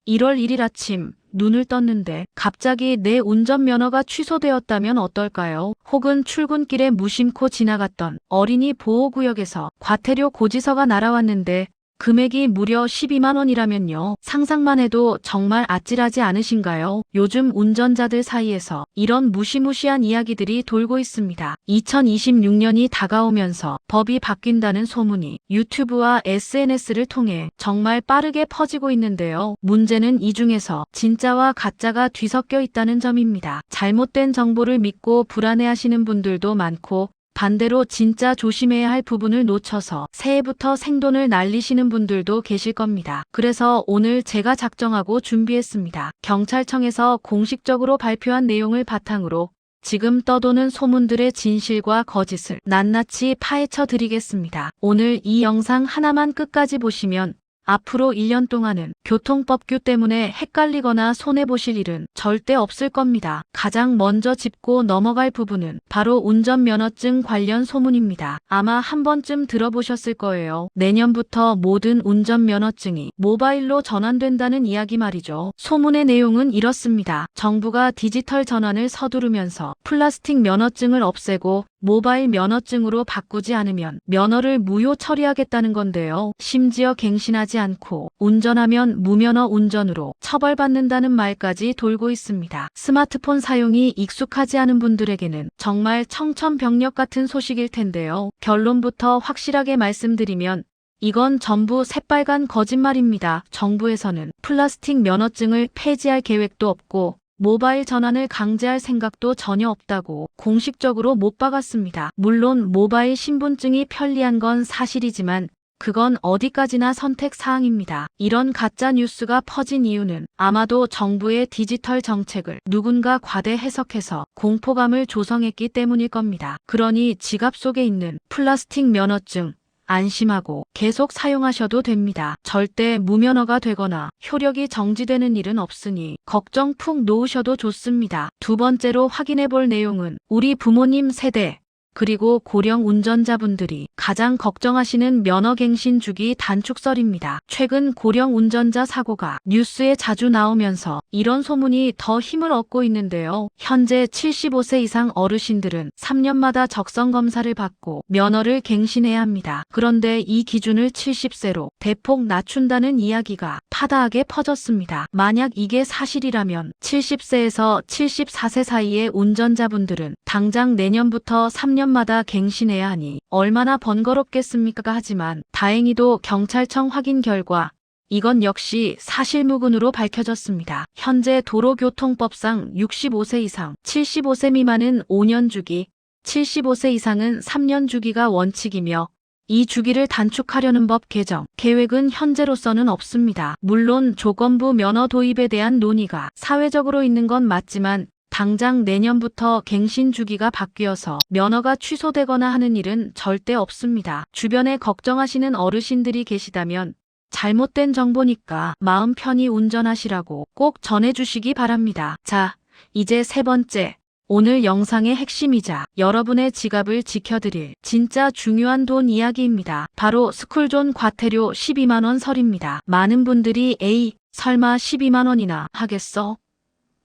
1월 1일 아침 눈을 떴는데 갑자기 내 운전면허가 취소되었다면 어떨까요? 혹은 출근길에 무심코 지나갔던 어린이 보호구역에서 과태료 고지서가 날아왔는데 금액이 무려 12만 원이라면요. 상상만 해도 정말 아찔하지 않으신가요? 요즘 운전자들 사이에서 이런 무시무시한 이야기들이 돌고 있습니다. 2026년이 다가오면서 법이 바뀐다는 소문이 유튜브와 SNS를 통해 정말 빠르게 퍼지고 있는데요. 문제는 이 중에서 진짜와 가짜가 뒤섞여 있다는 점입니다. 잘못된 정보를 믿고 불안해하시는 분들도 많고 반대로 진짜 조심해야 할 부분을 놓쳐서 새해부터 생돈을 날리시는 분들도 계실 겁니다. 그래서 오늘 제가 작정하고 준비했습니다. 경찰청에서 공식적으로 발표한 내용을 바탕으로 지금 떠도는 소문들의 진실과 거짓을 낱낱이 파헤쳐 드리겠습니다. 오늘 이 영상 하나만 끝까지 보시면 앞으로 1년 동안은 교통법규 때문에 헷갈리거나 손해보실 일은 절대 없을 겁니다. 가장 먼저 짚고 넘어갈 부분은 바로 운전면허증 관련 소문입니다. 아마 한 번쯤 들어보셨을 거예요. 내년부터 모든 운전면허증이 모바일로 전환된다는 이야기 말이죠. 소문의 내용은 이렇습니다. 정부가 디지털 전환을 서두르면서 플라스틱 면허증을 없애고 모바일 면허증으로 바꾸지 않으면 면허를 무효 처리하겠다는 건데요. 심지어 갱신하지 않고 운전하면 무면허 운전으로 처벌받는다는 말까지 돌고 있습니다. 스마트폰 사용이 익숙하지 않은 분들에게는 정말 청천벽력 같은 소식일 텐데요. 결론부터 확실하게 말씀드리면 이건 전부 새빨간 거짓말입니다. 정부에서는 플라스틱 면허증을 폐지할 계획도 없고 모바일 전환을 강제할 생각도 전혀 없다고 공식적으로 못 박았습니다. 물론 모바일 신분증이 편리한 건 사실이지만 그건 어디까지나 선택 사항입니다. 이런 가짜 뉴스가 퍼진 이유는 아마도 정부의 디지털 정책을 누군가 과대 해석해서 공포감을 조성했기 때문일 겁니다. 그러니 지갑 속에 있는 플라스틱 면허증 안심하고 계속 사용하셔도 됩니다. 절대 무면허가 되거나 효력이 정지되는 일은 없으니 걱정 푹 놓으셔도 좋습니다. 두 번째로 확인해 볼 내용은 우리 부모님 세대 그리고 고령 운전자분들이 가장 걱정하시는 면허갱신 주기 단축설입니다. 최근 고령 운전자 사고가 뉴스에 자주 나오면서 이런 소문이 더 힘을 얻고 있는데요. 현재 75세 이상 어르신들은 3년마다 적성검사를 받고 면허를 갱신해야 합니다. 그런데 이 기준을 70세로 대폭 낮춘다는 이야기가 파다하게 퍼졌습니다. 만약 이게 사실이라면 70세에서 74세 사이의 운전자분들은 당장 내년부터 3년마다 갱신해야 하니 얼마나 번거롭겠습니까? 하지만 다행히도 경찰청 확인 결과 이건 역시 사실무근으로 밝혀졌습니다. 현재 도로교통법상 65세 이상, 75세 미만은 5년 주기, 75세 이상은 3년 주기가 원칙이며 이 주기를 단축하려는 법 개정 계획은 현재로서는 없습니다. 물론 조건부 면허 도입에 대한 논의가 사회적으로 있는 건 맞지만 당장 내년부터 갱신 주기가 바뀌어서 면허가 취소되거나 하는 일은 절대 없습니다. 주변에 걱정하시는 어르신들이 계시다면 잘못된 정보니까 마음 편히 운전하시라고 꼭 전해주시기 바랍니다. 자, 이제 세 번째. 오늘 영상의 핵심이자 여러분의 지갑을 지켜드릴 진짜 중요한 돈 이야기입니다. 바로 스쿨존 과태료 12만 원 설입니다. 많은 분들이 에이, 설마 12만 원이나 하겠어?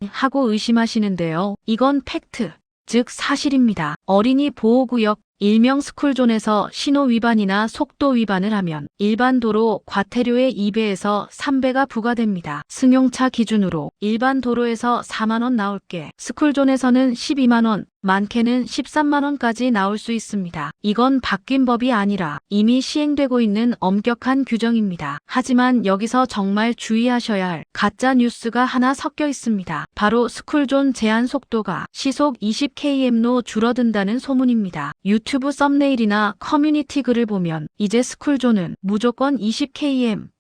하고 의심하시는데요. 이건 팩트, 즉 사실입니다. 어린이 보호구역 일명 스쿨존에서 신호 위반이나 속도 위반을 하면 일반 도로 과태료의 2배에서 3배가 부과됩니다. 승용차 기준으로 일반 도로에서 4만 원 나올 게 스쿨존에서는 12만 원, 많게는 13만 원까지 나올 수 있습니다. 이건 바뀐 법이 아니라 이미 시행되고 있는 엄격한 규정입니다. 하지만 여기서 정말 주의하셔야 할 가짜 뉴스가 하나 섞여 있습니다. 바로 스쿨존 제한 속도가 시속 20km로 줄어든다는 소문입니다. 유튜브 썸네일이나 커뮤니티 글을 보면 이제 스쿨존은 무조건 20km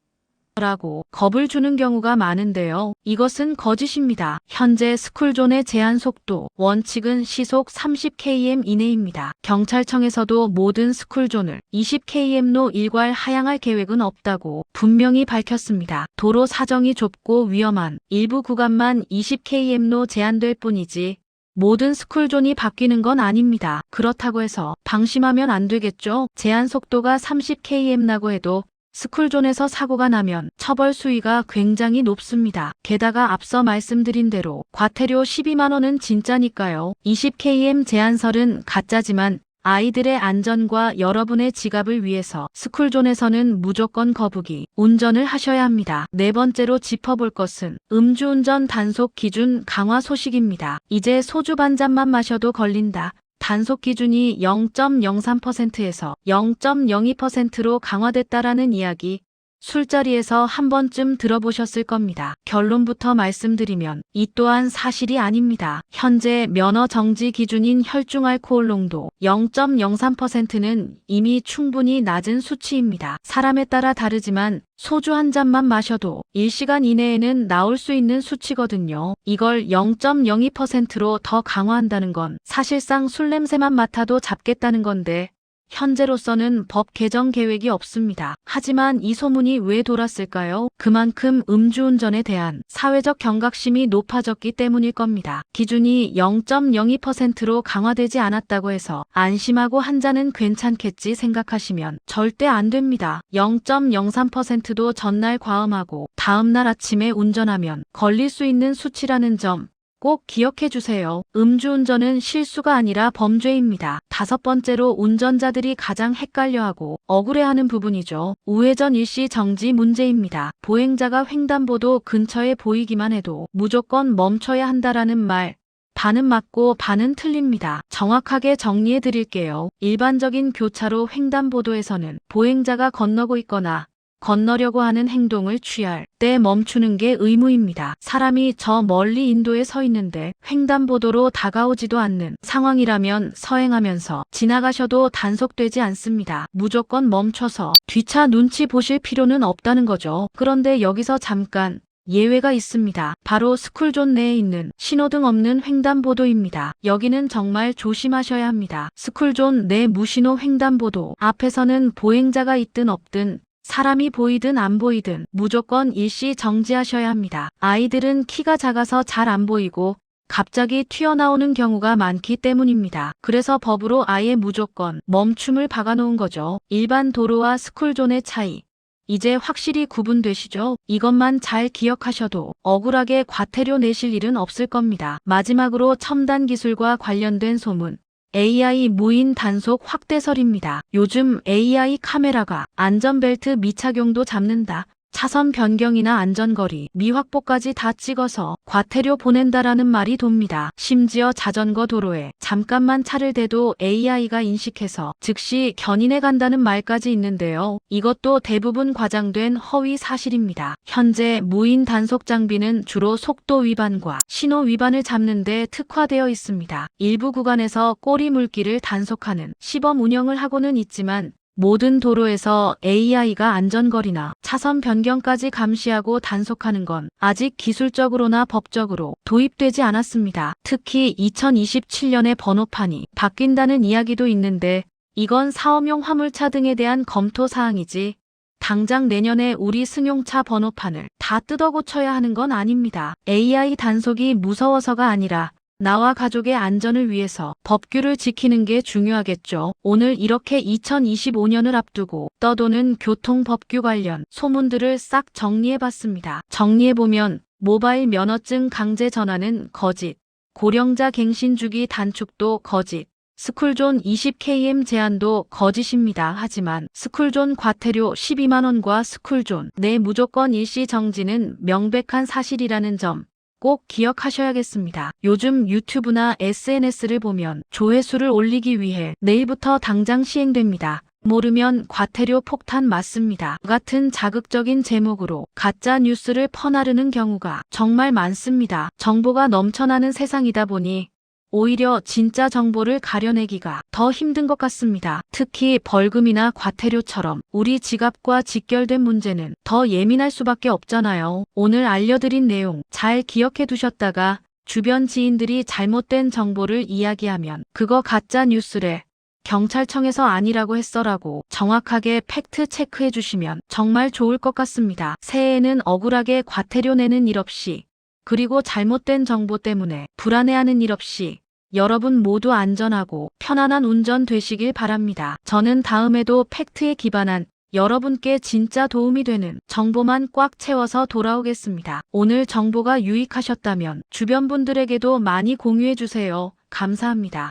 라고 겁을 주는 경우가 많은데요. 이것은 거짓입니다. 현재 스쿨존의 제한 속도 원칙은 시속 30km 이내입니다. 경찰청에서도 모든 스쿨존을 20km로 일괄 하향할 계획은 없다고 분명히 밝혔습니다. 도로 사정이 좁고 위험한 일부 구간만 20km로 제한될 뿐이지 모든 스쿨존이 바뀌는 건 아닙니다. 그렇다고 해서 방심하면 안 되겠죠. 제한 속도가 30km라고 해도 스쿨존에서 사고가 나면 처벌 수위가 굉장히 높습니다. 게다가 앞서 말씀드린 대로 과태료 12만 원은 진짜니까요. 20km 제한설은 가짜지만 아이들의 안전과 여러분의 지갑을 위해서 스쿨존에서는 무조건 거북이 운전을 하셔야 합니다. 네 번째로 짚어볼 것은 음주운전 단속 기준 강화 소식입니다. 이제 소주 반 잔만 마셔도 걸린다. 단속 기준이 0.03%에서 0.02%로 강화됐다라는 이야기, 술자리에서 한 번쯤 들어보셨을 겁니다. 결론부터 말씀드리면 이 또한 사실이 아닙니다. 현재 면허 정지 기준인 혈중 알코올 농도 0.03%는 이미 충분히 낮은 수치입니다. 사람에 따라 다르지만 소주 한 잔만 마셔도 1시간 이내에는 나올 수 있는 수치거든요. 이걸 0.02%로 더 강화한다는 건 사실상 술 냄새만 맡아도 잡겠다는 건데 현재로서는 법 개정 계획이 없습니다. 하지만 이 소문이 왜 돌았을까요? 그만큼 음주운전에 대한 사회적 경각심이 높아졌기 때문일 겁니다. 기준이 0.02%로 강화되지 않았다고 해서 안심하고 한 잔은 괜찮겠지 생각하시면 절대 안 됩니다. 0.03%도 전날 과음하고 다음날 아침에 운전하면 걸릴 수 있는 수치라는 점 꼭 기억해 주세요. 음주운전은 실수가 아니라 범죄입니다. 다섯 번째로 운전자들이 가장 헷갈려하고 억울해하는 부분이죠. 우회전 일시 정지 문제입니다. 보행자가 횡단보도 근처에 보이기만 해도 무조건 멈춰야 한다라는 말. 반은 맞고 반은 틀립니다. 정확하게 정리해 드릴게요. 일반적인 교차로 횡단보도에서는 보행자가 건너고 있거나 건너려고 하는 행동을 취할 때 멈추는 게 의무입니다. 사람이 저 멀리 인도에 서 있는데 횡단보도로 다가오지도 않는 상황이라면 서행하면서 지나가셔도 단속되지 않습니다. 무조건 멈춰서 뒤차 눈치 보실 필요는 없다는 거죠. 그런데 여기서 잠깐 예외가 있습니다. 바로 스쿨존 내에 있는 신호등 없는 횡단보도입니다. 여기는 정말 조심하셔야 합니다. 스쿨존 내 무신호 횡단보도 앞에서는 보행자가 있든 없든 사람이 보이든 안 보이든 무조건 일시 정지하셔야 합니다. 아이들은 키가 작아서 잘 안 보이고 갑자기 튀어나오는 경우가 많기 때문입니다. 그래서 법으로 아예 무조건 멈춤을 박아놓은 거죠. 일반 도로와 스쿨존의 차이. 이제 확실히 구분되시죠? 이것만 잘 기억하셔도 억울하게 과태료 내실 일은 없을 겁니다. 마지막으로 첨단 기술과 관련된 소문. AI 무인 단속 확대설입니다. 요즘 AI 카메라가 안전벨트 미착용도 잡는다. 차선 변경이나 안전거리, 미확보까지 다 찍어서 과태료 보낸다라는 말이 돕니다. 심지어 자전거 도로에 잠깐만 차를 대도 AI가 인식해서 즉시 견인해 간다는 말까지 있는데요. 이것도 대부분 과장된 허위 사실입니다. 현재 무인 단속 장비는 주로 속도 위반과 신호 위반을 잡는 데 특화되어 있습니다. 일부 구간에서 꼬리 물기를 단속하는 시범 운영을 하고는 있지만 모든 도로에서 AI가 안전거리나 차선 변경까지 감시하고 단속하는 건 아직 기술적으로나 법적으로 도입되지 않았습니다. 특히 2027년에 번호판이 바뀐다는 이야기도 있는데 이건 사업용 화물차 등에 대한 검토 사항이지 당장 내년에 우리 승용차 번호판을 다 뜯어 고쳐야 하는 건 아닙니다. AI 단속이 무서워서가 아니라 나와 가족의 안전을 위해서 법규를 지키는 게 중요하겠죠. 오늘 이렇게 2025년을 앞두고 떠도는 교통법규 관련 소문들을 싹 정리해봤습니다. 정리해보면 모바일 면허증 강제 전환은 거짓, 고령자 갱신 주기 단축도 거짓, 스쿨존 20km 제한도 거짓입니다. 하지만 스쿨존 과태료 12만 원과 스쿨존 내 무조건 일시 정지는 명백한 사실이라는 점 꼭 기억하셔야겠습니다. 요즘 유튜브나 SNS를 보면 조회수를 올리기 위해 내일부터 당장 시행됩니다. 모르면 과태료 폭탄 맞습니다. 같은 자극적인 제목으로 가짜 뉴스를 퍼나르는 경우가 정말 많습니다. 정보가 넘쳐나는 세상이다 보니 오히려 진짜 정보를 가려내기가 더 힘든 것 같습니다. 특히 벌금이나 과태료처럼 우리 지갑과 직결된 문제는 더 예민할 수밖에 없잖아요. 오늘 알려드린 내용 잘 기억해 두셨다가 주변 지인들이 잘못된 정보를 이야기하면 그거 가짜 뉴스래. 경찰청에서 아니라고 했어라고 정확하게 팩트 체크해 주시면 정말 좋을 것 같습니다. 새해에는 억울하게 과태료 내는 일 없이 그리고 잘못된 정보 때문에 불안해하는 일 없이 여러분 모두 안전하고 편안한 운전 되시길 바랍니다. 저는 다음에도 팩트에 기반한 여러분께 진짜 도움이 되는 정보만 꽉 채워서 돌아오겠습니다. 오늘 정보가 유익하셨다면 주변 분들에게도 많이 공유해 주세요. 감사합니다.